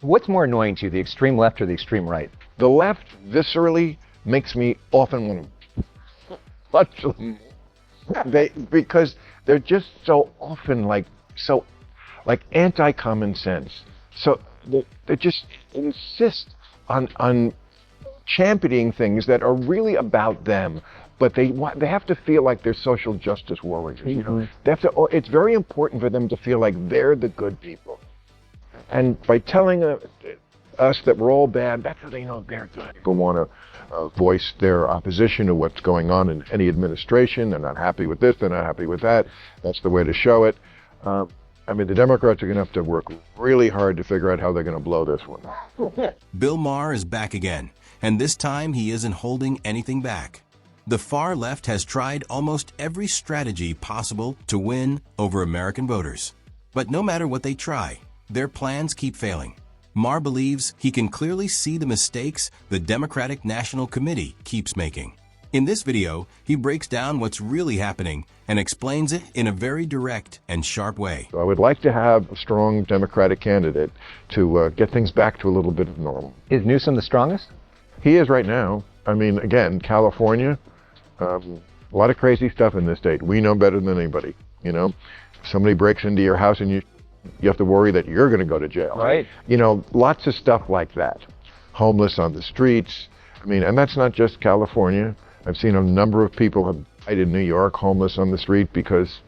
What's more annoying to you, the extreme left or the extreme right? The left viscerally makes me often want to punch them. Because they're just so often like anti-common sense. So they just insist on championing things that are really about them, but they have to feel like they're social justice warriors. You know, they have to. It's very important for them to feel like they're the good people, and by telling us that we're all bad, that's how they know they're good. People want to voice their opposition to what's going on in any administration. They're not happy with this. They're not happy with that. That's the way to show it. I mean, the Democrats are going to have to work really hard to figure out how they're going to blow this one. Bill Maher is back again, and this time he isn't holding anything back. The far left has tried almost every strategy possible to win over American voters. But no matter what they try, their plans keep failing. Maher believes he can clearly see the mistakes the Democratic National Committee keeps making. In this video, he breaks down what's really happening and explains it in a very direct and sharp way. I would like to have a strong Democratic candidate to get things back to a little bit of normal. Is Newsom the strongest? He is right now. I mean, again, California, a lot of crazy stuff in this state. We know better than anybody, you know. If somebody breaks into your house and you have to worry that you're going to go to jail. Right. You know, lots of stuff like that. Homeless on the streets. I mean, and that's not just California. I've seen a number of people have died in New York, homeless on the street, because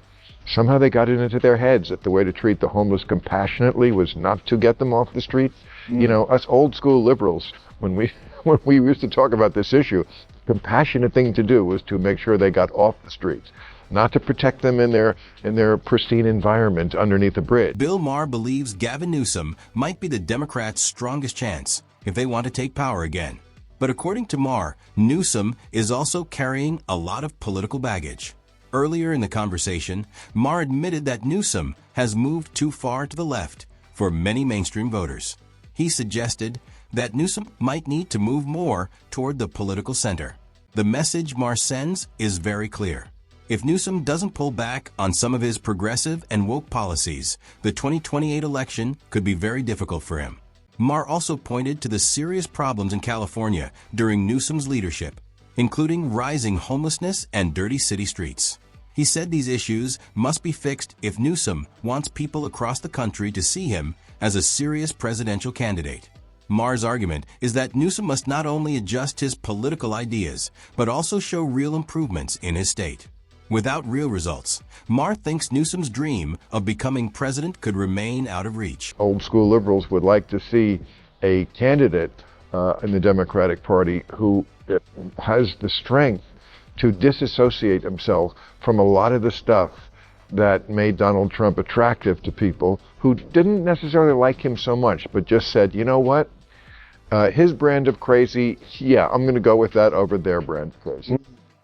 somehow they got it into their heads that the way to treat the homeless compassionately was not to get them off the street. You know, us old school liberals, when we used to talk about this issue, the compassionate thing to do was to make sure they got off the streets, not to protect them in their pristine environment underneath a bridge. Bill Maher believes Gavin Newsom might be the Democrats' strongest chance if they want to take power again. But according to Maher, Newsom is also carrying a lot of political baggage. Earlier in the conversation, Maher admitted that Newsom has moved too far to the left for many mainstream voters. He suggested that Newsom might need to move more toward the political center. The message Maher sends is very clear. If Newsom doesn't pull back on some of his progressive and woke policies, the 2028 election could be very difficult for him. Maher also pointed to the serious problems in California during Newsom's leadership, including rising homelessness and dirty city streets. He said these issues must be fixed if Newsom wants people across the country to see him as a serious presidential candidate. Maher's argument is that Newsom must not only adjust his political ideas, but also show real improvements in his state. Without real results, Maher thinks Newsom's dream of becoming president could remain out of reach. Old school liberals would like to see a candidate in the Democratic Party who has the strength to disassociate himself from a lot of the stuff that made Donald Trump attractive to people who didn't necessarily like him so much, but just said, you know what, his brand of crazy, yeah, I'm going to go with that over their brand of crazy.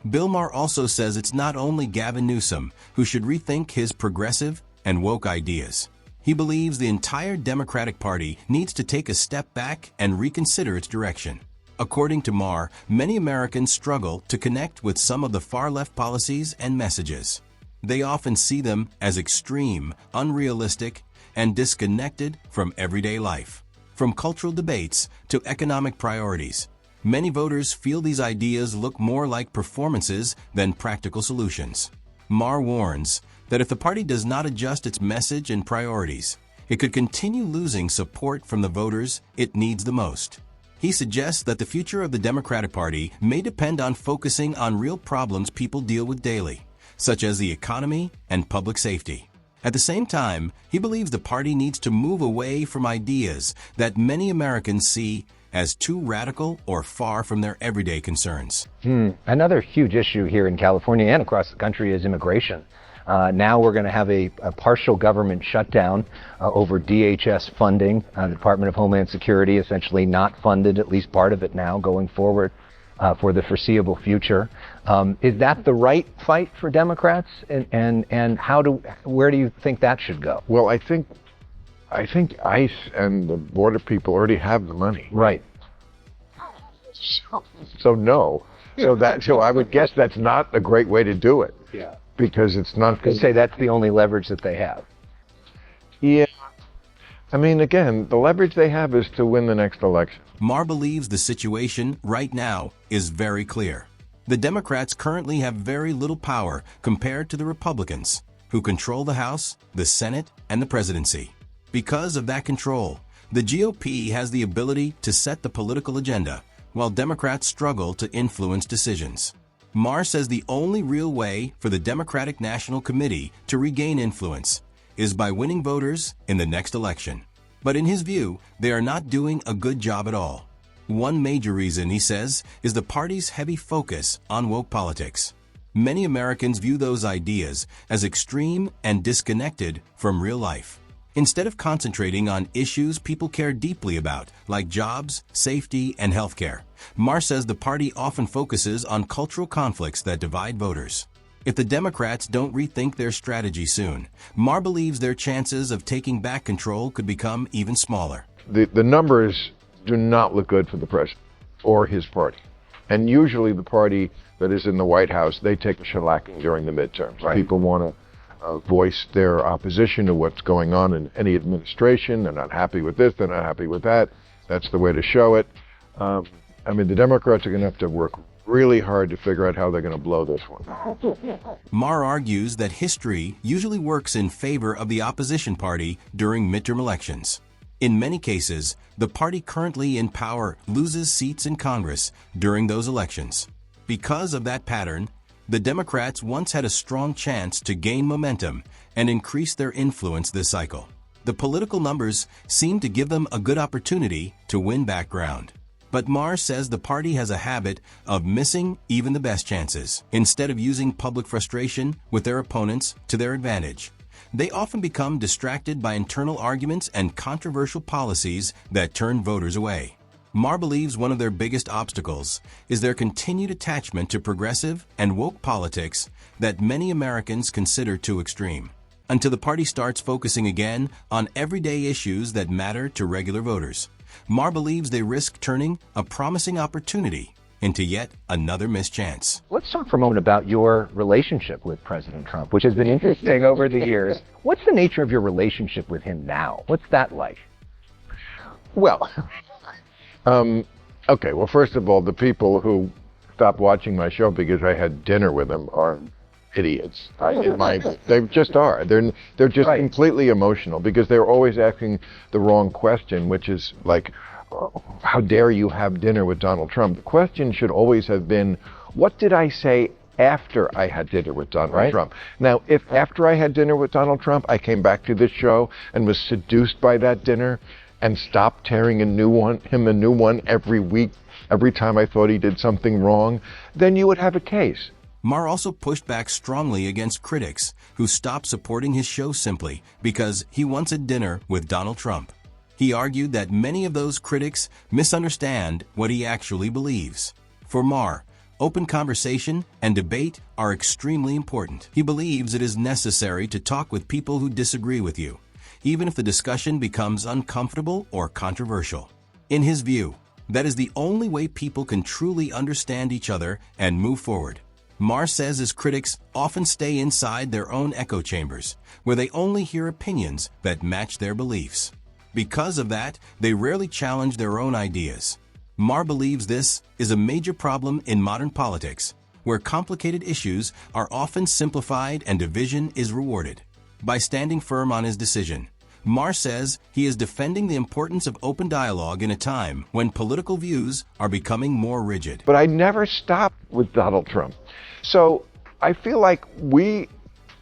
Bill Maher also says it's not only Gavin Newsom who should rethink his progressive and woke ideas. He believes the entire Democratic Party needs to take a step back and reconsider its direction. According to Maher, many Americans struggle to connect with some of the far-left policies and messages. They often see them as extreme, unrealistic, and disconnected from everyday life. From cultural debates to economic priorities, many voters feel these ideas look more like performances than practical solutions. Maher warns that if the party does not adjust its message and priorities, it could continue losing support from the voters it needs the most. He suggests that the future of the Democratic Party may depend on focusing on real problems people deal with daily, such as the economy and public safety. At the same time, he believes the party needs to move away from ideas that many Americans see as too radical or far from their everyday concerns. Another huge issue here in California and across the country is immigration. Now we're going to have a partial government shutdown over DHS funding. The Department of Homeland Security essentially not funded, at least part of it now, going forward for the foreseeable future. Is that the right fight for Democrats? And where do you think that should go? Well, I think ICE and the border people already have the money. Right. So no. So I would guess that's not a great way to do it. Yeah. Because it's not. They say that's the only leverage that they have. Yeah. I mean, again, the leverage they have is to win the next election. Maher believes the situation right now is very clear. The Democrats currently have very little power compared to the Republicans, who control the House, the Senate, and the presidency. Because of that control, the GOP has the ability to set the political agenda, while Democrats struggle to influence decisions. Maher says the only real way for the Democratic National Committee to regain influence is by winning voters in the next election. But in his view, they are not doing a good job at all. One major reason, he says, is the party's heavy focus on woke politics. Many Americans view those ideas as extreme and disconnected from real life. Instead of concentrating on issues people care deeply about, like jobs, safety, and healthcare, Maher says the party often focuses on cultural conflicts that divide voters. If the Democrats don't rethink their strategy soon, Maher believes their chances of taking back control could become even smaller. The numbers do not look good for the president or his party. And usually the party that is in the White House, they take a shellacking during the midterms. Right. People want to voice their opposition to what's going on in any administration. They're not happy with this, they're not happy with that. That's the way to show it. I mean, the Democrats are going to have to work really hard to figure out how they're going to blow this one. Maher argues that history usually works in favor of the opposition party during midterm elections. In many cases, the party currently in power loses seats in Congress during those elections. Because of that pattern, the Democrats once had a strong chance to gain momentum and increase their influence this cycle. The political numbers seem to give them a good opportunity to win back ground. But Maher says the party has a habit of missing even the best chances. Instead of using public frustration with their opponents to their advantage, they often become distracted by internal arguments and controversial policies that turn voters away. Maher believes one of their biggest obstacles is their continued attachment to progressive and woke politics that many Americans consider too extreme. Until the party starts focusing again on everyday issues that matter to regular voters, Maher believes they risk turning a promising opportunity into yet another missed chance. Let's talk for a moment about your relationship with President Trump, which has been interesting over the years. What's the nature of your relationship with him now? What's that like? Well, okay, well, first of all, the people who stopped watching my show because I had dinner with him are idiots. They just are. They're just right. Completely emotional because they're always asking the wrong question, which is like, how dare you have dinner with Donald Trump? The question should always have been, what did I say after I had dinner with Donald Trump? Now, if after I had dinner with Donald Trump, I came back to this show and was seduced by that dinner and stopped tearing him a new one every week, every time I thought he did something wrong, then you would have a case. Maher also pushed back strongly against critics who stopped supporting his show simply because he wants a dinner with Donald Trump. He argued that many of those critics misunderstand what he actually believes. For Maher, open conversation and debate are extremely important. He believes it is necessary to talk with people who disagree with you, even if the discussion becomes uncomfortable or controversial. In his view, that is the only way people can truly understand each other and move forward. Maher says his critics often stay inside their own echo chambers, where they only hear opinions that match their beliefs. Because of that, they rarely challenge their own ideas. Maher believes this is a major problem in modern politics, where complicated issues are often simplified and division is rewarded. By standing firm on his decision, Maher says he is defending the importance of open dialogue in a time when political views are becoming more rigid. But I never stopped with Donald Trump. So I feel like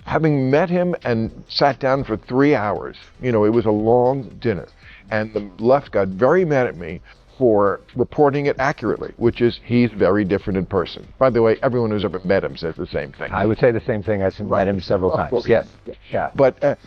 having met him and sat down for 3 hours, it was a long dinner, and the left got very mad at me for reporting it accurately, which is he's very different in person. By the way, everyone who's ever met him says the same thing. I would say the same thing. I've met him several times. Yes. Yeah. But,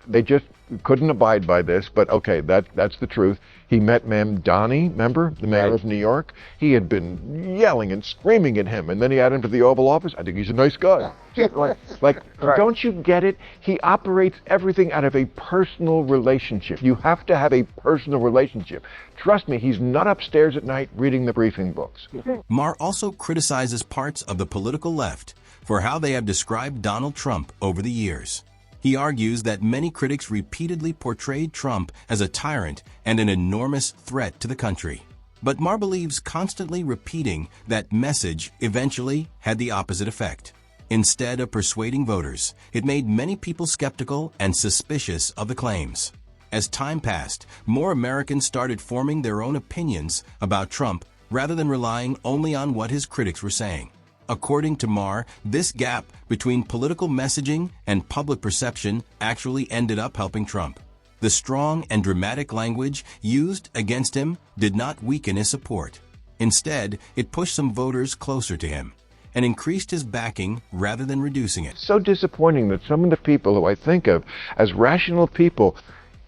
they just couldn't abide by this, but okay, that's the truth. He met Ma'am Donnie, remember, the mayor of New York? He had been yelling and screaming at him, and then he had him to the Oval Office. I think he's a nice guy. Don't you get it? He operates everything out of a personal relationship. You have to have a personal relationship. Trust me, he's not upstairs at night reading the briefing books. Maher also criticizes parts of the political left for how they have described Donald Trump over the years. He argues that many critics repeatedly portrayed Trump as a tyrant and an enormous threat to the country. But Maher believes constantly repeating that message eventually had the opposite effect. Instead of persuading voters, it made many people skeptical and suspicious of the claims. As time passed, more Americans started forming their own opinions about Trump rather than relying only on what his critics were saying. According to Maher, this gap between political messaging and public perception actually ended up helping Trump. The strong and dramatic language used against him did not weaken his support. Instead, it pushed some voters closer to him and increased his backing rather than reducing it. So disappointing that some of the people who I think of as rational people,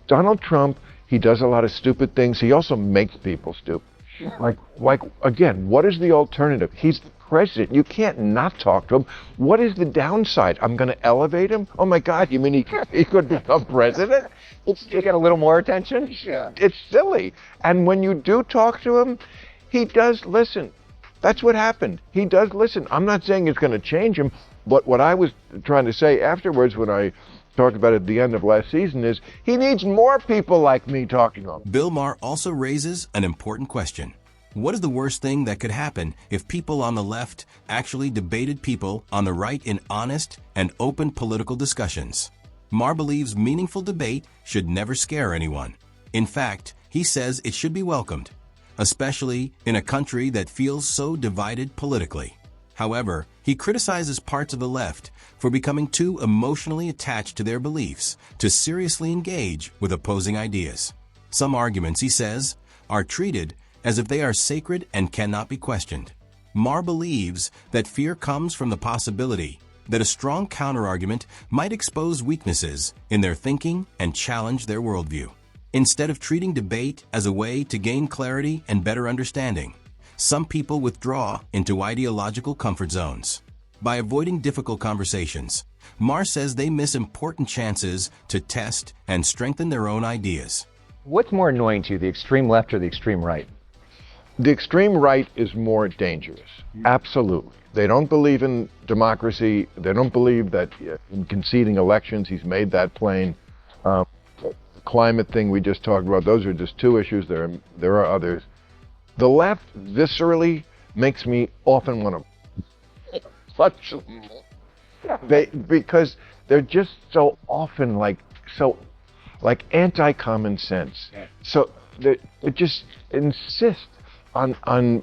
Donald Trump, he does a lot of stupid things. He also makes people stupid. Like again, what is the alternative? He's the president. You can't not talk to him. What is the downside? I'm going to elevate him? Oh my God, you mean he could become president? You get a little more attention? Yeah. It's silly. And when you do talk to him, he does listen. That's what happened. He does listen. I'm not saying it's going to change him, but what I was trying to say afterwards when I talked about it at the end of last season is he needs more people like me talking to him. Bill Maher also raises an important question. What is the worst thing that could happen if people on the left actually debated people on the right in honest and open political discussions? Maher believes meaningful debate should never scare anyone. In fact, he says it should be welcomed, especially in a country that feels so divided politically. However, he criticizes parts of the left for becoming too emotionally attached to their beliefs to seriously engage with opposing ideas. Some arguments, he says, are treated as if they are sacred and cannot be questioned. Maher believes that fear comes from the possibility that a strong counterargument might expose weaknesses in their thinking and challenge their worldview. Instead of treating debate as a way to gain clarity and better understanding, some people withdraw into ideological comfort zones. By avoiding difficult conversations, Maher says they miss important chances to test and strengthen their own ideas. What's more annoying to you, the extreme left or the extreme right? The extreme right is more dangerous. Absolutely. They don't believe in democracy. They don't believe that in conceding elections, he's made that plain. The climate thing we just talked about, those are just two issues. There are others. The left viscerally makes me often want to punch them. Because they're just so often like anti-common sense. So they just insist on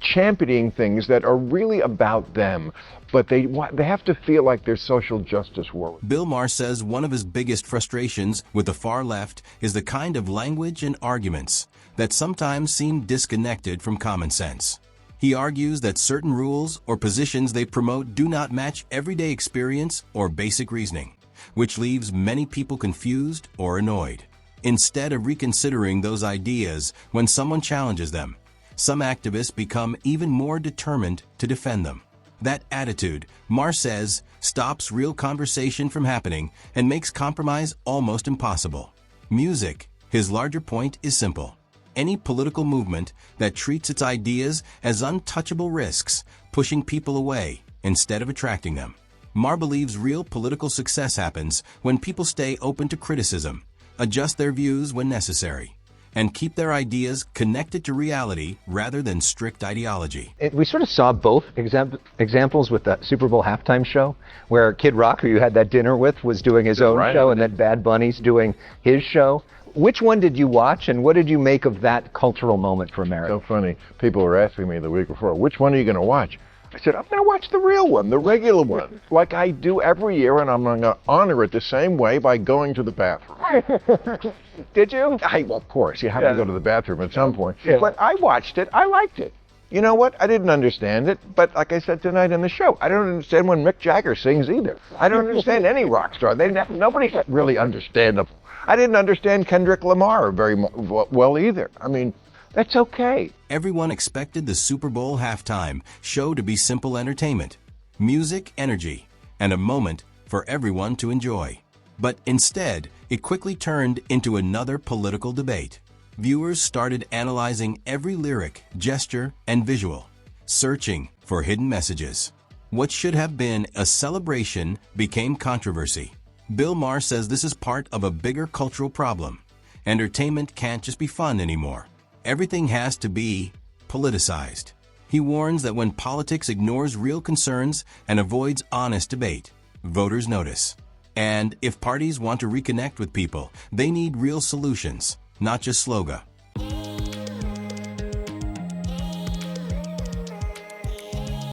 championing things that are really about them, but they have to feel like they're social justice warriors. Bill Maher says one of his biggest frustrations with the far left is the kind of language and arguments that sometimes seem disconnected from common sense. He argues that certain rules or positions they promote do not match everyday experience or basic reasoning, which leaves many people confused or annoyed. Instead of reconsidering those ideas when someone challenges them, some activists become even more determined to defend them. That attitude, Maher says, stops real conversation from happening and makes compromise almost impossible. Music, his larger point, is simple. Any political movement that treats its ideas as untouchable risks, pushing people away instead of attracting them. Maher believes real political success happens when people stay open to criticism, adjust their views when necessary, and keep their ideas connected to reality rather than strict ideology. We sort of saw both examples with the Super Bowl halftime show, where Kid Rock, who you had that dinner with, was doing his own show, and then Bad Bunny's doing his show. Which one did you watch, and what did you make of that cultural moment for America? So funny. People were asking me the week before, which one are you going to watch? I said, I'm going to watch the real one, the regular one, like I do every year, and I'm going to honor it the same way by going to the bathroom. Did you? Well, of course, you have to go to the bathroom at some point. Yeah. But I watched it. I liked it. You know what? I didn't understand it, but like I said tonight in the show, I don't understand when Mick Jagger sings either. I don't understand any rock star. Nobody can really understand them. I didn't understand Kendrick Lamar very well either. I mean, that's okay. Everyone expected the Super Bowl halftime show to be simple entertainment, music, energy, and a moment for everyone to enjoy. But instead, it quickly turned into another political debate. Viewers started analyzing every lyric, gesture, and visual, searching for hidden messages. What should have been a celebration became controversy. Bill Maher says this is part of a bigger cultural problem. Entertainment can't just be fun anymore. Everything has to be politicized. He warns that when politics ignores real concerns and avoids honest debate, voters notice. And if parties want to reconnect with people, they need real solutions, not just slogan.